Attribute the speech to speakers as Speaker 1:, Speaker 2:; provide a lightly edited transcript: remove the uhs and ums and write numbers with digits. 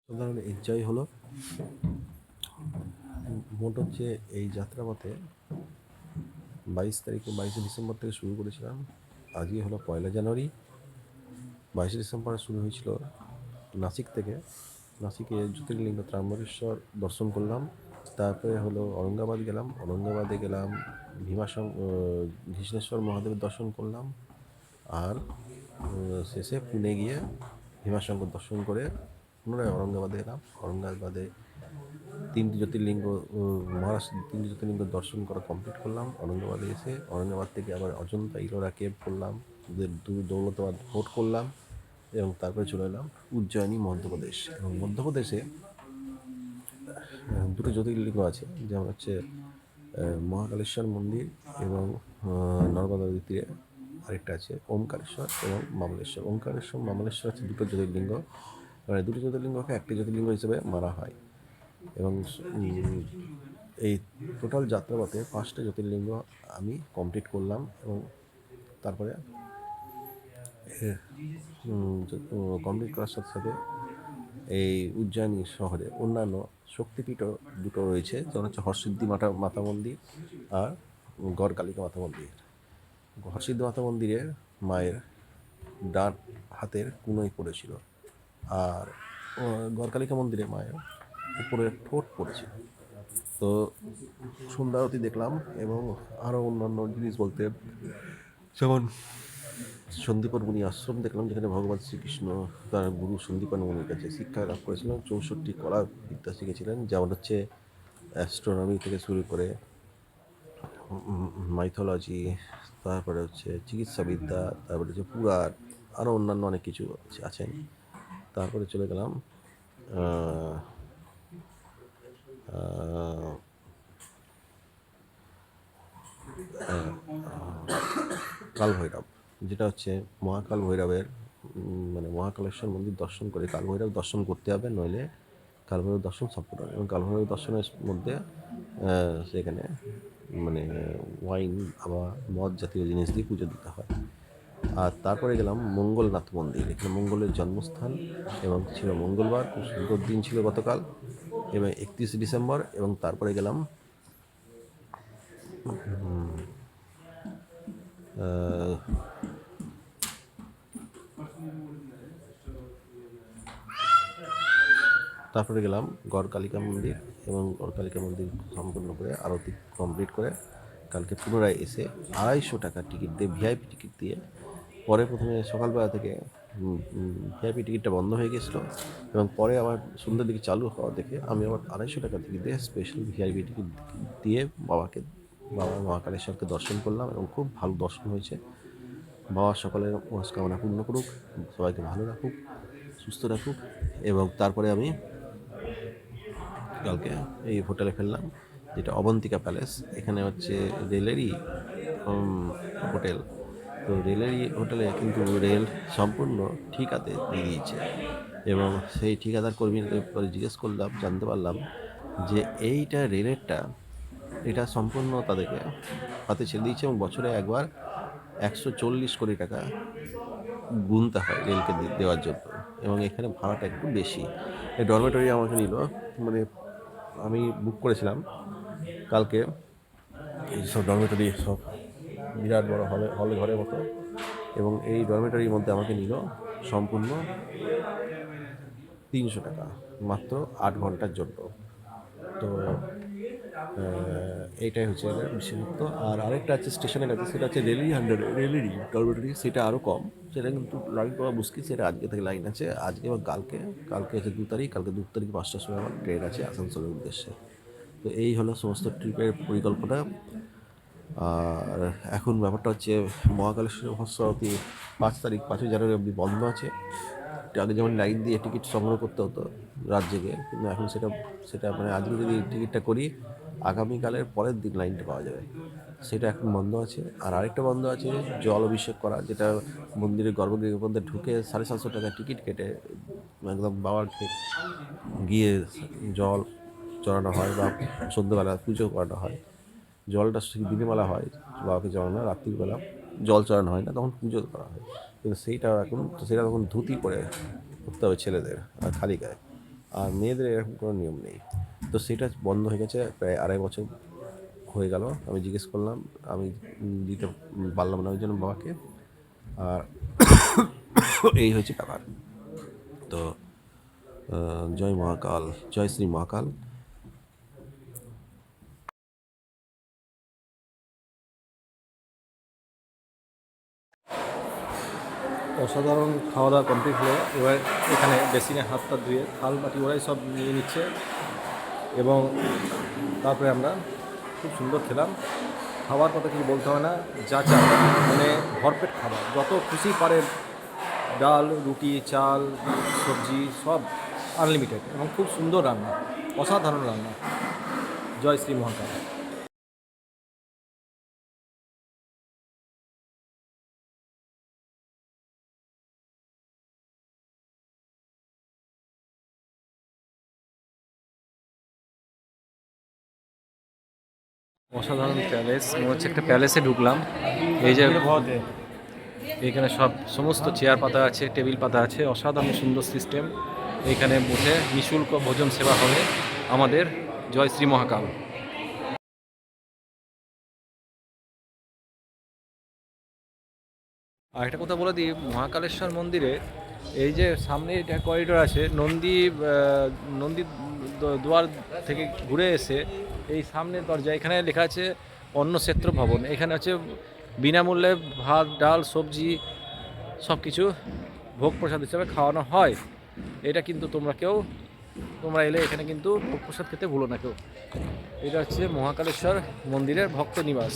Speaker 1: সাধারণ এনজয় হলো। মোট হচ্ছে এই যাত্রাপথে 22 ডিসেম্বর থেকে শুরু করেছিলাম। আজকে হলো 1 জানুয়ারি। 22 ডিসেম্বর শুরু হয়েছিল নাসিক থেকে। নাসিকে জ্যোতির্লিঙ্গ ত্র্যম্বকেশ্বর দর্শন করলাম। তারপরে হলো ঔরঙ্গাবাদ গেলাম। ঔরঙ্গাবাদে গেলাম ঘৃষ্ণেশ্বর মহাদেবের দর্শন করলাম। আর শেষে পুনে গিয়ে ভীমাশঙ্কর দর্শন করে পুনরায় ঔরঙ্গাবাদে এলাম। ঔরঙ্গাবাদে তিনটি জ্যোতির্লিঙ্গ মহারাষ্ট্রের তিনটি জ্যোতির্লিঙ্গ দর্শন করা কমপ্লিট করলাম। ঔরঙ্গাবাদে এসে ঔরঙ্গাবাদ থেকে আবার অজন্তা ইলোরা কেভ করলাম, দৌলতাবাদ ফোর্ট করলাম এবং তারপরে চলে এলাম উজ্জয়িনী মধ্যপ্রদেশ। এবং মধ্যপ্রদেশে দুটো জ্যোতির্লিঙ্গ আছে, যেমন হচ্ছে মহাকালেশ্বর মন্দির এবং নর্মদা নদীর তীরে আরেকটা আছে ওমকারেশ্বর এবং মামলেশ্বর। ওমকারেশ্বর মামলেশ্বর হচ্ছে দুটো জ্যোতির্লিঙ্গ, মানে দুটো জ্যোতির্লিঙ্গকে একটি জ্যোতির্লিঙ্গ হিসেবে মানা হয়। এবং এই টোটাল যাত্রাপথে 5টা জ্যোতির্লিঙ্গ আমি কমপ্লিট করলাম। এবং তারপরে কমপ্লিট করার সাথে সাথে এই উজ্জয়িনী শহরে অন্যান্য শক্তিপীঠও দুটো রয়েছে, যেমন হচ্ছে হরসিদ্ধি মাতা মন্দির আর গড় কালিকা মাতা মন্দির। হরসিদ্ধি মাতা মন্দিরে মায়ের ডান হাতের কুনোই পড়েছিল, আর গড় কালিকা মন্দিরে মায়ের উপরে ঠোঁট পড়েছিল। তো সন্ধ্যা আরতি দেখলাম এবং আরও অন্যান্য জিনিস বলতে যেমন সন্দীপন মুনি আশ্রম দেখলাম, যেখানে ভগবান শ্রীকৃষ্ণ তার গুরু সন্দীপন মুনির কাছে শিক্ষা লাভ করেছিলেন। 64 কলা বিদ্যা শিখেছিলেন, যেমন হচ্ছে অ্যাস্ট্রোনমি থেকে শুরু করে মাইথোলজি, তারপরে হচ্ছে চিকিৎসাবিদ্যা, তারপরে হচ্ছে পুরাণ, আরও অন্যান্য অনেক কিছু আছেন। তারপরে চলে গেলাম কাল ভৈরব, যেটা হচ্ছে মহাকাল ভৈরবের মানে মহাকালেশ্বর মন্দির দর্শন করে কাল ভৈরব দর্শন করতে হবে, নইলে কাল ভৈরব দর্শন সম্পূর্ণ। এবং কাল ভৈরব দর্শনের মধ্যে সেখানে মানে ওয়াইন বা মদ জাতীয় জিনিস দিয়ে পুজো দিতে হয়। আর তারপরে গেলাম মঙ্গলনাথ মন্দির। এখানে মঙ্গলের জন্মস্থান এবং ছিল মঙ্গলবার, খুব সুন্দর দিন ছিল গতকাল এবং 31 ডিসেম্বর। এবং তারপরে গেলাম গড় কালিকা মন্দির এবং গড় কালিকা মন্দির সম্পূর্ণ করে আরতি কমপ্লিট করে কালকে পুনরায় এসে 250 টাকা টিকিট দিয়ে ভিআইপি টিকিট দিয়ে পরে প্রথমে সকালবেলা থেকে ভিআইপি টিকিটটা বন্ধ হয়ে গেছিলো এবং পরে আবার সন্ধ্যের দিকে চালু হওয়া দেখে আমি আবার 250 টাকা টিকিট দিয়ে স্পেশাল ভিআইপি টিকিট দিয়ে বাবা মহাকালেশ্বরকে দর্শন করলাম এবং খুব ভালো দর্শন হয়েছে। বাবা সকলের মনস্কামনা পূর্ণ করুক, সবাইকে ভালো রাখুক, সুস্থ রাখুক। এবং তারপরে আমি কালকে এই হোটেলে ফেললাম, যেটা অবন্তিকা প্যালেস। এখানে হচ্ছে রেলেরই হোটেল। তো রেলেরই হোটেলে কিন্তু রেল সম্পূর্ণ ঠিকাতে দিয়ে দিয়েছে এবং সেই ঠিকাদার কর্মীদের পরে জিজ্ঞেস করলাম, জানতে পারলাম যে এইটা রেলেরটা এটা সম্পূর্ণ তাদেরকে হাতে ছেড়ে দিয়েছে এবং বছরে একবার 140 কোটি টাকা গুনতে হয় রেলকে দেওয়ার জন্য। এবং এখানে ভাড়াটা একটু বেশি। এই ডরমেটরি আমাকে নিল, মানে আমি বুক করেছিলাম কালকে এইসব ডরমেটরি, সব বিরাট বড় হলে ঘরের মতো, এবং এই ডরমেটরির মধ্যে আমাকে নিল সম্পূর্ণ 300 টাকা মাত্র 8 ঘন্টার জন্য। তো এইটাই হচ্ছে বিশেষত্ব। আর আরেকটা আছে স্টেশনের কাছে, সেটা হচ্ছে রেলেরই ডরমেটরি, সেটা আরও কম। সেটা কিন্তু লাইন পাওয়া মুশকিল, সেটা আজকে থেকে লাইন আছে, আজকে এবং কালকে হচ্ছে 2 তারিখ, কালকে 2 তারিখ 5টার সময় আমার ট্রেন আছে আসানসোলের উদ্দেশ্যে। তো এই হলো সমস্ত ট্রিপের পরিকল্পনা। আর এখন ব্যাপারটা হচ্ছে মহাকালেশ্বর মহোৎসবটি 5 জানুয়ারি অবধি বন্ধ আছে। আগে যেমন লাইন দিয়ে টিকিট সংগ্রহ করতে হতো রাত জেগে, কিন্তু এখন সেটা মানে আজকে যদি টিকিটটা করি আগামীকালের পরের দিন লাইনটা পাওয়া যাবে, সেটা এখন বন্ধ আছে। আর আরেকটা বন্ধ আছে জল অভিষেক করা, যেটা মন্দিরের গর্ভগৃহের মধ্যে ঢুকে 750 টাকা টিকিট কেটে একদম বাবাকে গিয়ে জল চড়ানো হয় বা সন্ধ্যেবেলা পুজো করানো হয়। জলটা দিনের বেলা হয়, বাবাকে চড়ানো হয়, রাত্রিবেলা জল চড়ানো হয় না, তখন পুজো করা হয়। কিন্তু সেটা তখন ধুতি পরে করতে হবে ছেলেদের আর খালি গায়ে। আর মেয়েদের এরকম কোনো নিয়ম নেই। তো সেটা বন্ধ হয়ে গেছে প্রায় 2.5 বছর হয়ে গেল। আমি জিজ্ঞেস করলাম, আমি দিতে পারলাম না ওই জন্য বাবাকে। আর এই হয়েছে ব্যাপার। তো জয় মহাকাল, জয় শ্রী মহাকাল। অসাধারণ খাওয়া দাওয়া কমপ্লিট হলো। এবার এখানে বেসিনে হাত পা ধুয়ে থাল বাটি ওরাই সব নিয়ে নিচ্ছে, এবং তারপরে আমরা খুব সুন্দর খেলাম। খাবার কথা কিছু বলতে হয় না, যা চা মানে ভরপেট খাবার, যত খুশি পারে, ডাল, রুটি, চাল, সবজি সব আনলিমিটেড, এবং খুব সুন্দর রান্না, অসাধারণ রান্না। জয় শ্রী মহাকাল। অসাধারণ প্যালেস, মনে হচ্ছে একটা প্যালেসে ঢুকলাম। এই যে এখানে সমস্ত চেয়ার পাতা আছে, টেবিল পাতা আছে, অসাধারণ সুন্দর সিস্টেম। এখানে বসে নিঃশুল্ক ভোজন সেবা হবে আমাদের জয় শ্রী মহাকাল। আর একটা কথা বলে দিই, মহাকালেশ্বর মন্দিরে এই যে সামনে এটা করিডোর আছে, নন্দী দুয়ার থেকে ঘুরে এসে এই সামনের দরজা, এখানে লেখা আছে অন্নক্ষেত্র ভবন। এখানে হচ্ছে বিনামূল্যে ভাত, ডাল, সবজি সব কিছু ভোগ প্রসাদ হিসাবে খাওয়ানো হয়। এটা কিন্তু তোমরা এলে এখানে কিন্তু ভোগ প্রসাদ খেতে ভুলো না কেউ। এটা হচ্ছে মহাকালেশ্বর মন্দিরের ভক্ত নিবাস।